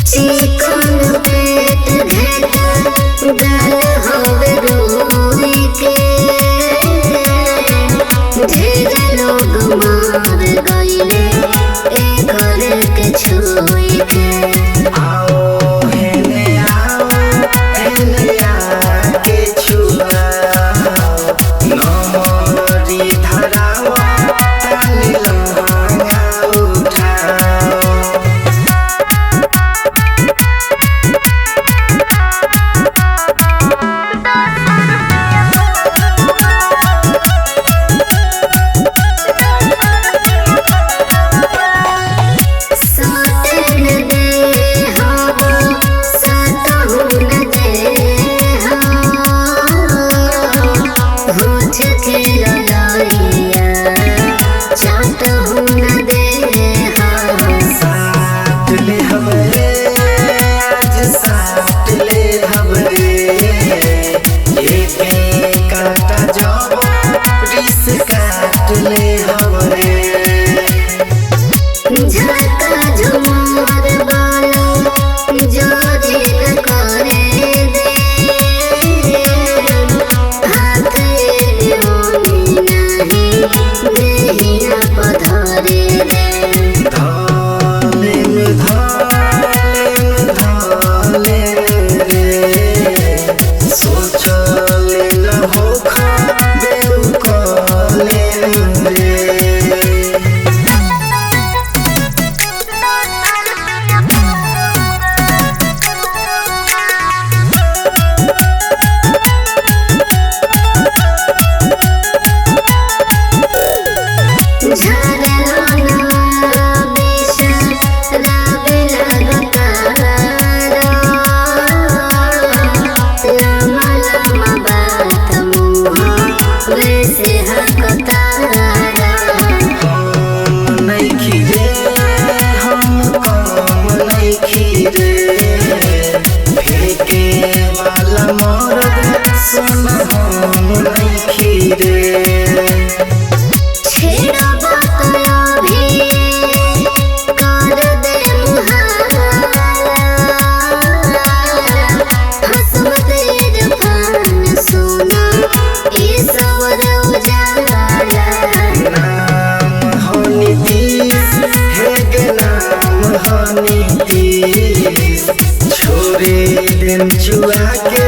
चिकन पेट घेटा गाल होवे रोई के ढेर लोग मार गइले ए घर के छुई के। आओ हेने आके छुआओ नमरी धराओ ताली लहंगा उठाओ। झटका झुमार बालो जोरी न करे दे हाथ एलोनी नहीं देहिया पधरे दे। छोरे दिन चुआ के